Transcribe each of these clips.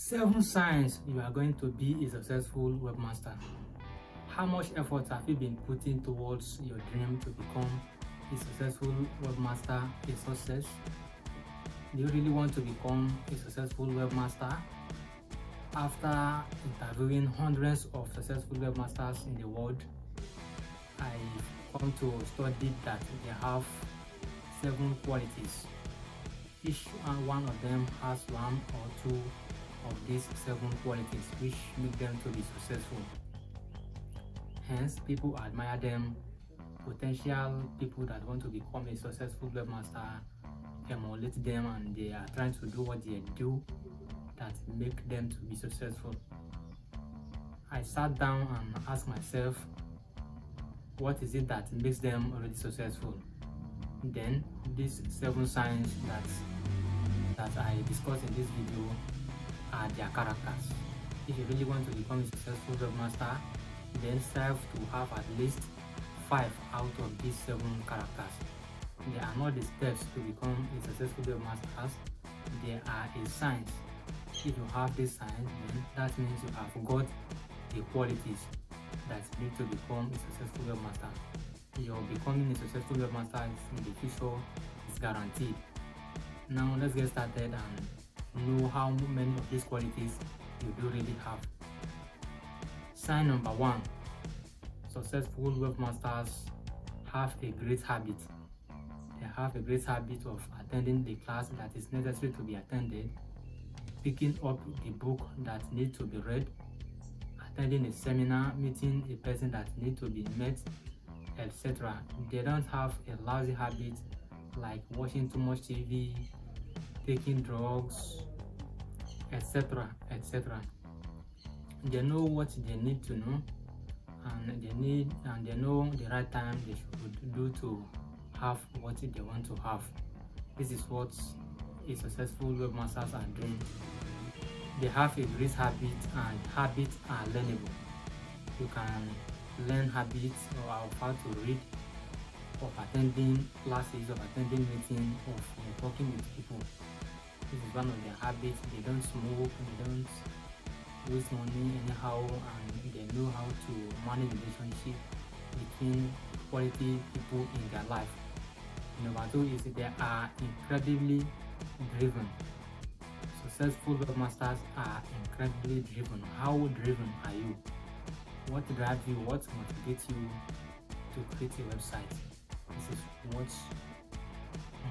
7 signs you are going to be a successful webmaster. How much effort have you been putting towards your dream to become a successful webmaster, a success? Do you really want to become a successful webmaster? After interviewing hundreds of successful webmasters in the world, I come to study that they have 7 qualities. Each one of them has 1 or 2 of these 7 qualities which make them to be successful. Hence, people admire them. Potential people that want to become a successful webmaster emulate them, and they are trying to do what they do that make them to be successful. I sat down and asked myself, what is it that makes them already successful? Then these 7 signs that I discussed in this video are their characters. If you really want to become a successful webmaster, then strive to have at least 5 out of these 7 characters. They are not the steps to become a successful webmaster, they are a signs. If you have these signs, then that means you have got the qualities that need to become a successful webmaster. Your becoming a successful webmaster in the future is guaranteed. Now let's get started and know how many of these qualities you do really have. Sign number 1. Successful webmasters have a great habit. They have a great habit of attending the class that is necessary to be attended, picking up the book that needs to be read, attending a seminar, meeting a person that needs to be met, etc. They don't have a lousy habit like watching too much TV, taking drugs, etc. They know what they need to know, and they know the right time they should do to have what they want to have. This is what a successful webmasters are doing. They have a great habit, and habits are learnable. You can learn habits of how to read, of attending classes, of attending meetings, of talking with people. This is one of their habits. They don't smoke, they don't waste money anyhow, and they know how to manage relationship between quality people in their life. Number 2 is they are incredibly driven. Successful webmasters are incredibly driven. How driven are you? What drives you? What motivates you to create a website? This is what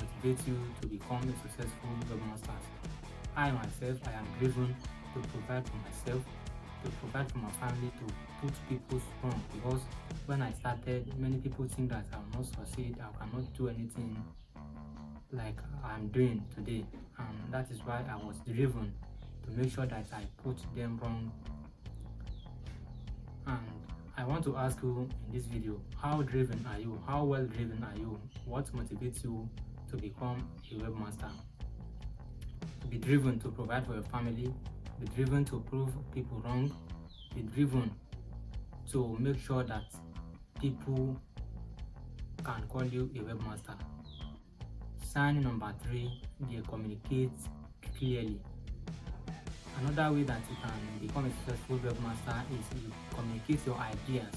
motivates you to become a successful webmaster. I myself, I am driven to provide for myself, to provide for my family, to put people strong, because when I started, many people think that I will not succeed, I cannot do anything like I'm doing today, and that is why I was driven to make sure that I put them wrong. And I want to ask you in this video, how driven are you? How well driven are you? What motivates you to become a webmaster? Be driven to provide for your family, be driven to prove people wrong, be driven to make sure that people can call you a webmaster. Sign number 3, they communicate clearly. Another way that you can become a successful webmaster is you communicate your ideas,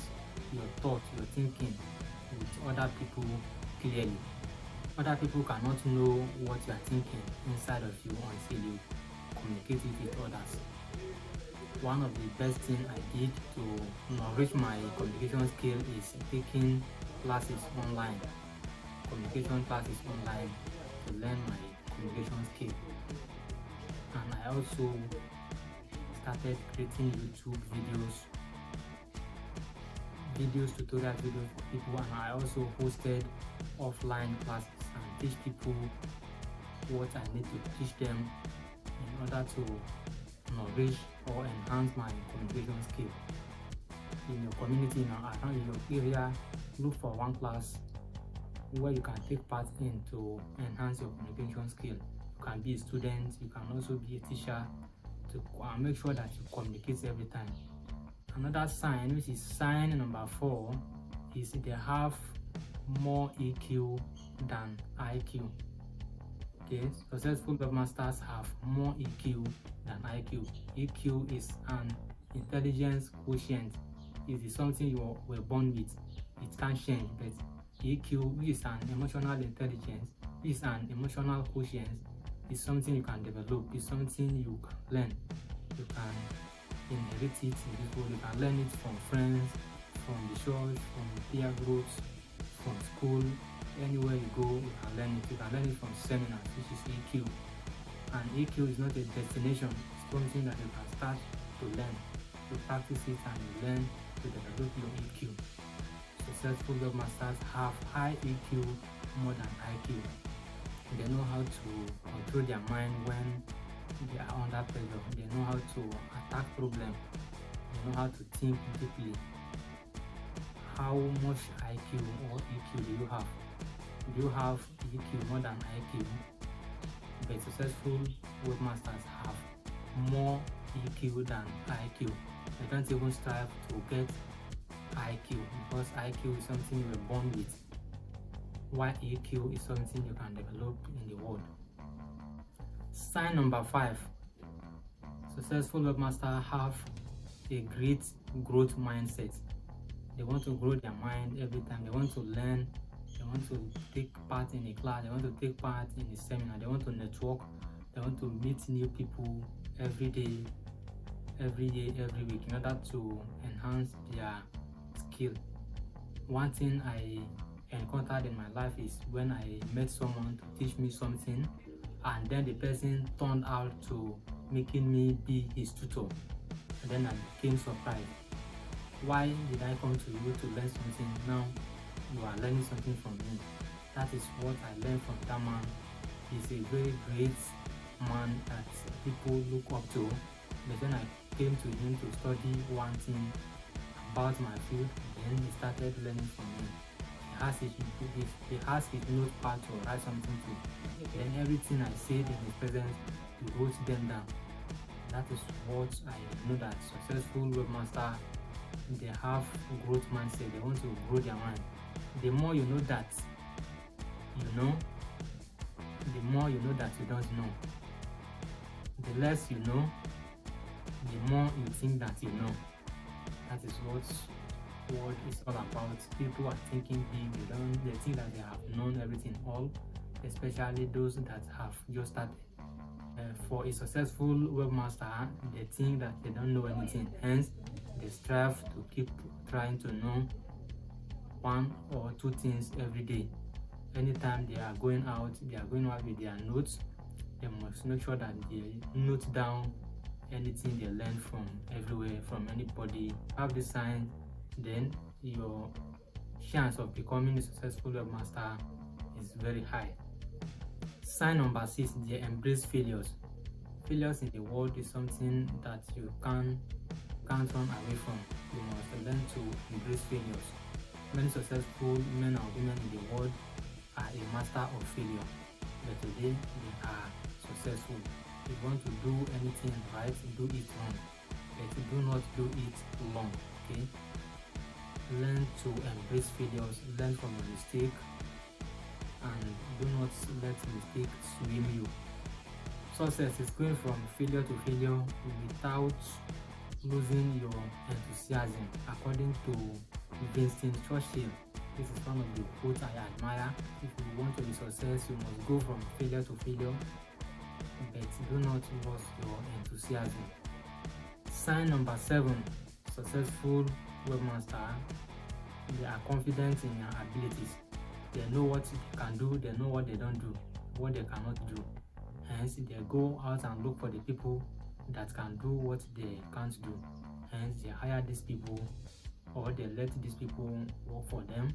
your thoughts, your thinking with other people clearly. Other people cannot know what you are thinking inside of you until you communicate it with others. One of the best things I did to enrich my communication skill is taking classes online, communication classes online, to learn my communication skill. And I also started creating YouTube tutorial videos for people, and I also hosted offline classes and teach people what I need to teach them in order to enrich or enhance my communication skill. In your community now, around your area, look for one class where you can take part in to enhance your communication skill. You can be a student, you can also be a teacher, to make sure that you communicate every time. Another sign, which is sign number 4, is they have more EQ than IQ. Okay, successful webmasters have more EQ than IQ. EQ is an intelligence quotient. It is something you were born with. It can't change. But EQ is an emotional intelligence, is an emotional quotient, is something you can develop, is something you can learn. You can inherit it in this world. You can learn it from friends, from the church, from peer groups, from school. Anywhere you go, you can learn it. You can learn it from seminars, which is EQ. And EQ is not a destination. It's something that you can start to learn. You practice it and you learn to develop your EQ. Successful webmasters have high EQ more than IQ. They know how to control their mind when they are under pressure. They know how to attack problems. They know how to think deeply. How much IQ or EQ do you have? Do you have EQ more than IQ? But successful webmasters have more EQ than IQ. They don't even strive to get IQ because IQ is something you were born with, while EQ is something you can develop in the world. Sign number 5. Successful webmasters have a great growth mindset. They want to grow their mind every time. They want to learn. They want to take part in a class. They want to take part in a seminar. They want to network. They want to meet new people every day, every year, every week in order to enhance their skill. One thing I encountered in my life is when I met someone to teach me something, and then the person turned out to making me be his tutor, and then I became surprised. Why did I come to you to learn something? Now you are learning something from me. That is what I learned from that man. He's a very great man that people look up to. But when I came to him to study one thing about my field, then he started learning from me. He has his notepad to write something to. Then everything I said in his presence, he wrote them down. That is what I know, that successful webmaster, they have growth mindset. They want to grow their mind. The more you know that you know, the more you know that you don't know. The less you know, the more you think that you know. That is what world is all about. People are thinking big. They think that they have known everything all, especially those that have just started. For a successful webmaster, they think that they don't know anything. Hence, they strive to keep trying to know one or two things every day. Anytime they are going out with their notes. They must make sure that they note down anything they learn from everywhere, from anybody. Have this sign, then your chance of becoming a successful webmaster is very high. Sign number 6, they embrace failures. Failures in the world is something that you can't run away from. You must learn to embrace failures. Many successful men or women in the world are a master of failure, but today they are successful. If you want to do anything right, do it wrong, but do not do it long. Okay, learn to embrace failures, learn from your mistake, and do not let mistake swim you. Success is going from failure to failure without losing your enthusiasm. According to Winston Churchill, this is one of the quotes I admire. If you want to be successful, you must go from failure to failure, but do not lose your enthusiasm. Sign number 7, successful webmaster, they are confident in their abilities. They know what they can do, they know what they don't do, what they cannot do. Hence, they go out and look for the people that can do what they can't do. Hence, they hire these people, or they let these people work for them.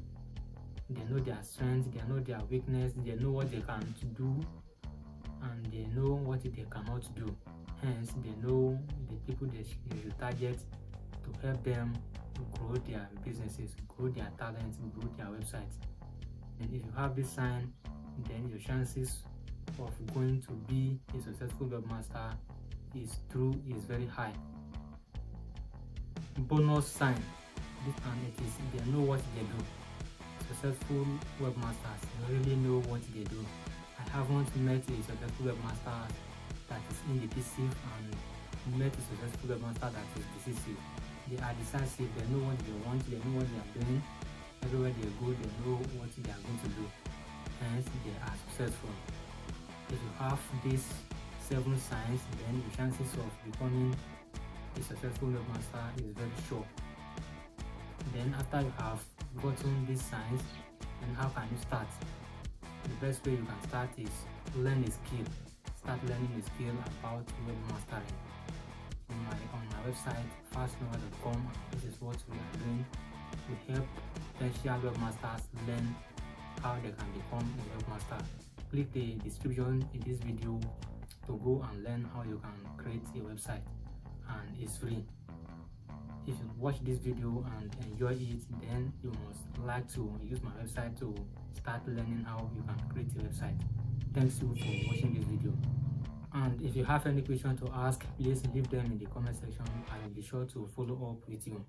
They know their strengths, they know their weakness, they know what they can do, and they know what they cannot do. Hence, they know the people they should target to help them grow their businesses, grow their talents, grow their websites. And if you have this sign, then your chances of going to be a successful webmaster is very high. Bonus sign, this and it is they know what they do. Successful webmasters really know what they do. I haven't met a successful webmaster that is indecisive and met a successful webmaster that is decisive. They are decisive, they know what they want, they know what they are doing. Everywhere they go, they know what they are going to do. Hence, they are successful. If you have these 7 signs, then the chances of becoming a successful webmaster is very sure. Then after you have gotten these signs, then how can you start? The best way you can start is learn a skill. Start learning a skill about webmastering. On my website, fastknower.com, this is what we are doing. We help potential webmasters learn how they can become a webmaster. Click the description in this video to go and learn how you can create a website, and it's free. If you watch this video and enjoy it, then you must like to use my website to start learning how you can create a website. Thanks you for watching this video. And if you have any question to ask, please leave them in the comment section. I will be sure to follow up with you.